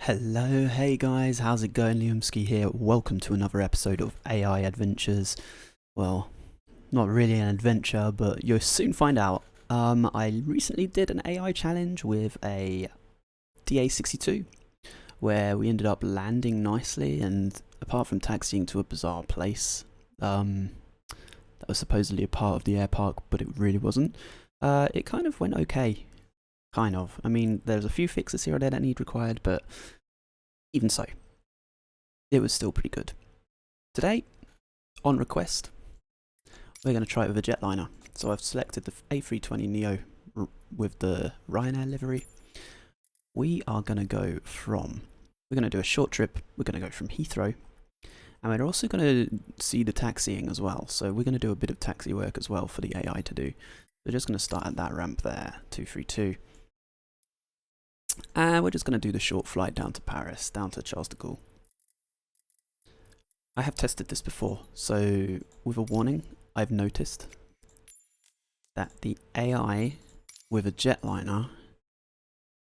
Hello, hey guys, how's it going? Liumski here. Welcome to another episode of AI Adventures. Well, not really an adventure, but you'll soon find out. I recently did an AI challenge with a DA62, where we ended up landing nicely, and apart from taxiing to a bizarre place, that was supposedly a part of the air park, but it really wasn't. It kind of went okay. Kind of. I mean, there's a few fixes here or there that need required, but even so, it was still pretty good. Today, on request, we're going to try it with a jetliner. So I've selected the A320neo with the Ryanair livery. We're going to do a short trip. We're going to go from Heathrow, and we're also going to see the taxiing as well. So we're going to do a bit of taxi work as well for the AI to do. We're just going to start at that ramp there, 232. And we're just going to do the short flight down to Paris, down to Charles de Gaulle. I have tested this before, so with a warning, I've noticed that the AI with a jetliner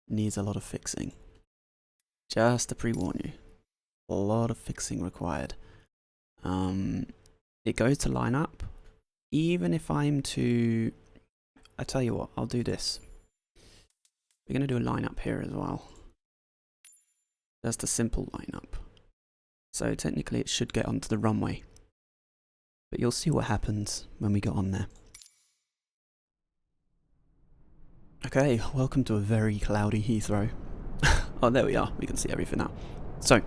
needs a lot of fixing. Just to pre-warn you, a lot of fixing required. It goes to line up, even if I'm to... I tell you what, I'll do this. We're going to do a line-up here as well. Just a simple line-up. So technically it should get onto the runway. But you'll see what happens when we get on there. Okay, welcome to a very cloudy Heathrow. Oh, there we are. We can see everything now. So,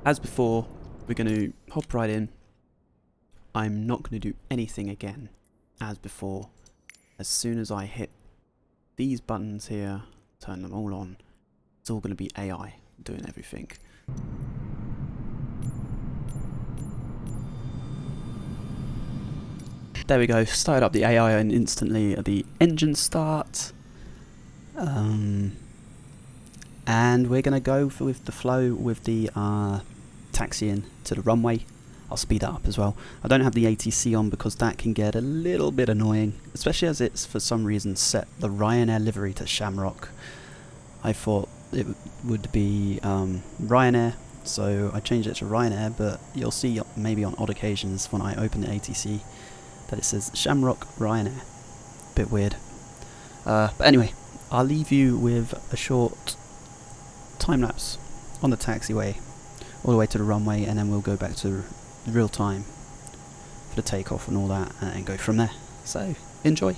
as before, we're going to hop right in. I'm not going to do anything again as before. As soon as I hit these buttons here, turn them all on, it's all going to be AI doing everything. There we go, started up the AI and instantly the engine start. And we're going to go with the flow with the taxiing to the runway. I'll speed that up as well. I don't have the ATC on because that can get a little bit annoying, especially as it's for some reason set the Ryanair livery to Shamrock. I thought it would be Ryanair, so I changed it to Ryanair, but you'll see maybe on odd occasions when I open the ATC that it says Shamrock Ryanair. Bit weird. But anyway, I'll leave you with a short time lapse on the taxiway all the way to the runway, and then we'll go back to real time for the takeoff and all that, and go from there. So enjoy.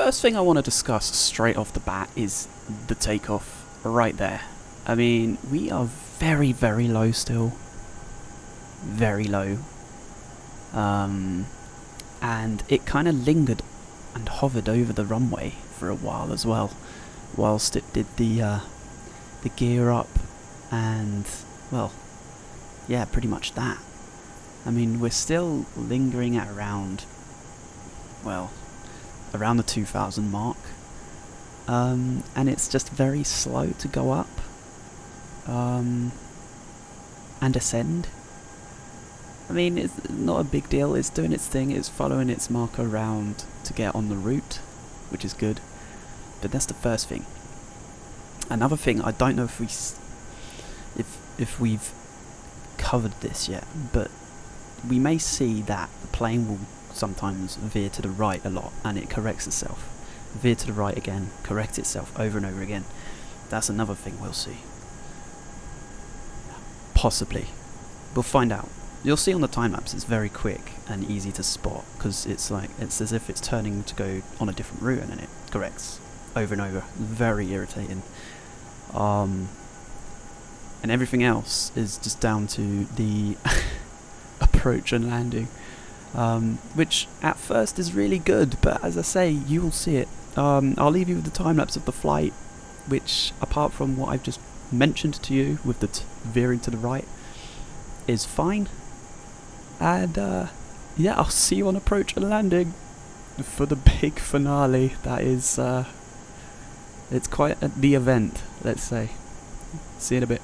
first thing I want to discuss straight off the bat is the takeoff right there. I mean, we are very, very low still. Very low. And it kind of lingered and hovered over the runway for a while as well, whilst it did the gear up and, well, yeah, pretty much that. I mean, we're still lingering at around, well, around the 2000 mark, and it's just very slow to go up and ascend. I mean, it's not a big deal, it's doing its thing, it's following its marker around to get on the route, which is good, but that's the first thing. Another thing, I don't know if we've covered this yet, but we may see that the plane will sometimes veer to the right a lot, and it corrects itself. Veer to the right again, correct itself over and over again. That's another thing we'll see. Possibly. We'll find out. You'll see on the time lapse it's very quick and easy to spot, because it's as if it's turning to go on a different route and then it corrects over and over. Very irritating. And everything else is just down to the approach and landing, which at first is really good, but as I say, you will see it. I'll leave you with the time lapse of the flight, which, apart from what I've just mentioned to you with the veering to the right, is fine. And yeah, I'll see you on approach and landing for the big finale. That is, it's quite the event, let's say. See you in a bit.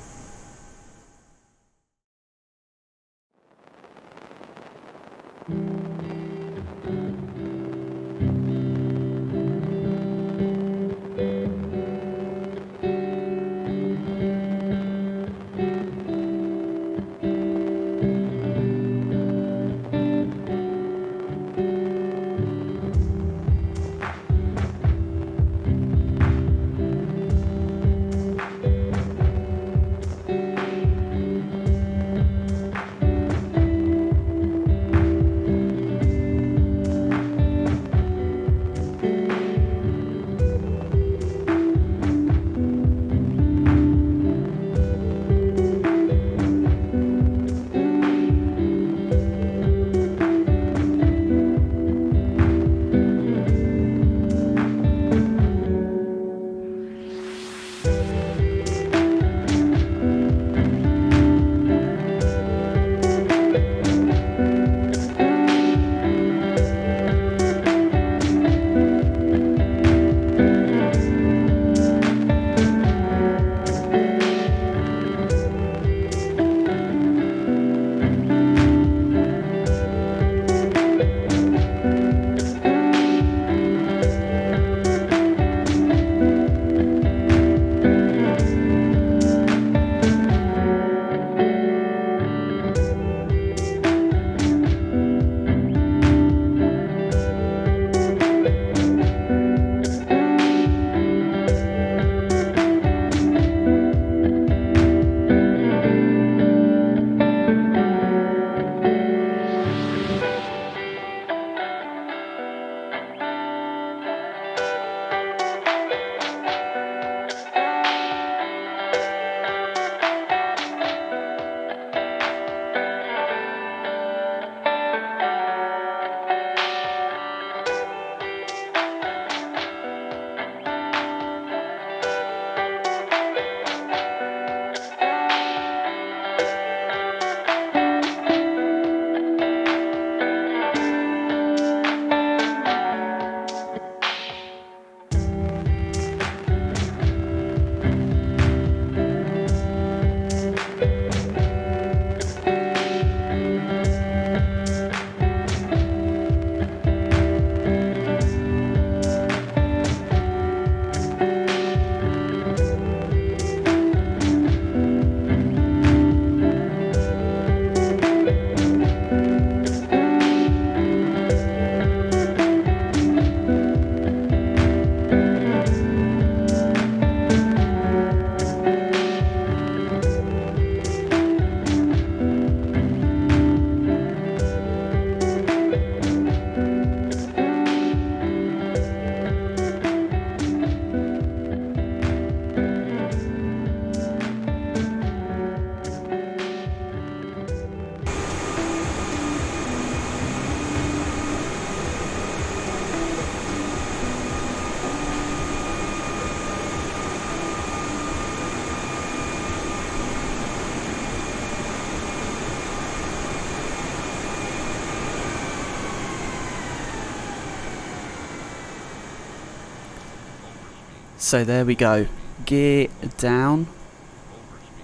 So there we go. Gear down.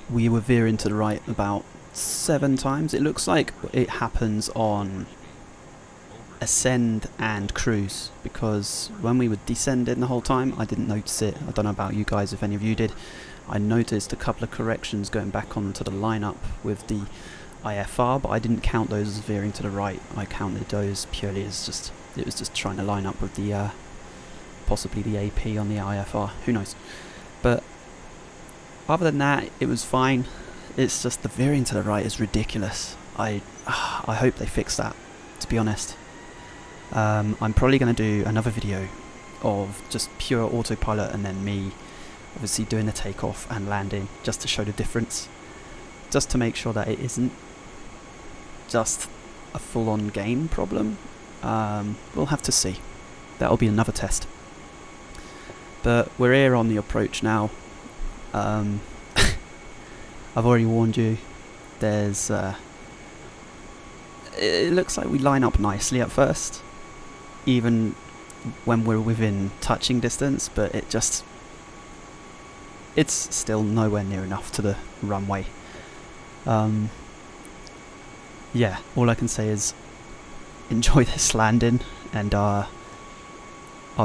We were veering to the right about 7 times. It looks like it happens on ascend and cruise, because when we were descending the whole time I didn't notice it. I don't know about you guys, if any of you did. I noticed a couple of corrections going back onto the lineup with the IFR, but I didn't count those as veering to the right. I counted those purely as it was just trying to line up with the possibly the AP on the IFR, who knows. But other than that, it was fine. It's just the veering to the right is ridiculous. I hope they fix that, to be honest. I'm probably going to do another video of just pure autopilot and then me obviously doing the takeoff and landing, just to show the difference, just to make sure that it isn't just a full-on game problem. We'll have to see. That'll be another test. But we're here on the approach now. I've already warned you. There's it looks like we line up nicely at first, even when we're within touching distance, but it's still nowhere near enough to the runway. Yeah, all I can say is enjoy this landing, and I'll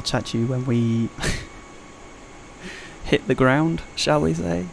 chat to you when we hit the ground, shall we say.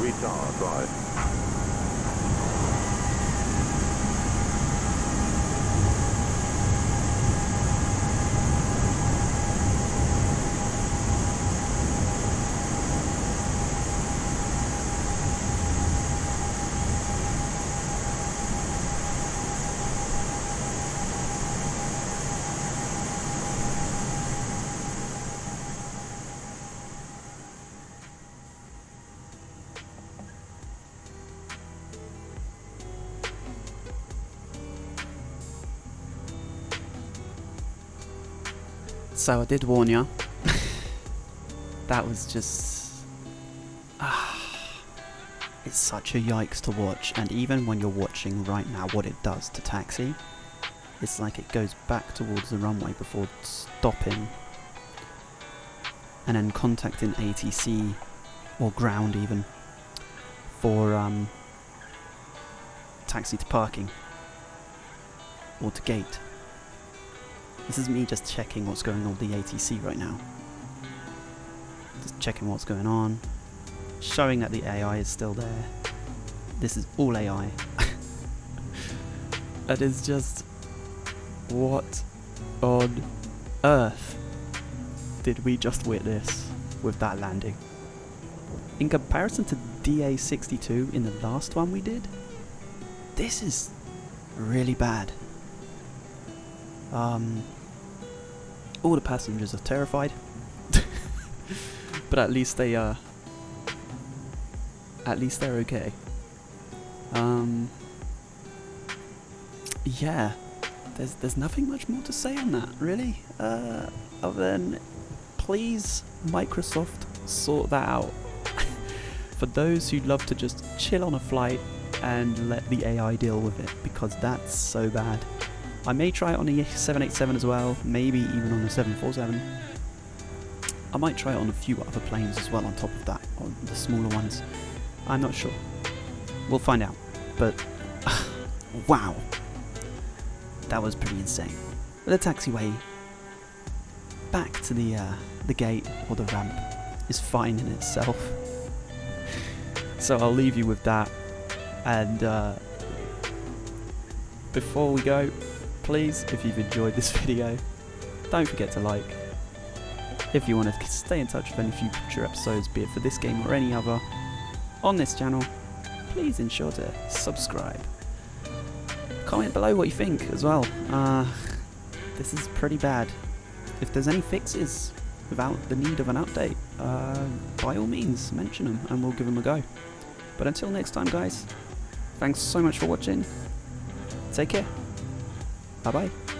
Retard drive. So I did warn you. That was just... it's such a yikes to watch, and even when you're watching right now what it does to taxi, it's like it goes back towards the runway before stopping and then contacting ATC or ground even for taxi to parking or to gate. This is me just checking what's going on with the ATC right now. Just checking what's going on, showing that the AI is still there. This is all AI. That is just... what on earth did we just witness with that landing? In comparison to DA62 in the last one we did, this is really bad. All the passengers are terrified, but at least they are. At least they're okay. Yeah, there's nothing much more to say on that, really. Other than, please, Microsoft, sort that out. for those who love to just chill on a flight and let the AI deal with it, because that's so bad. I may try it on a 787 as well, maybe even on a 747. I might try it on a few other planes as well on top of that, on the smaller ones. I'm not sure. We'll find out. But, wow. That was pretty insane. The taxiway back to the gate, or the ramp, is fine in itself. So I'll leave you with that. And before we go, please, if you've enjoyed this video, don't forget to like. If you want to stay in touch with any future episodes, be it for this game or any other, on this channel, please ensure to subscribe. Comment below what you think as well. This is pretty bad. If there's any fixes without the need of an update, by all means mention them and we'll give them a go. But until next time guys, thanks so much for watching. Take care. Bye bye.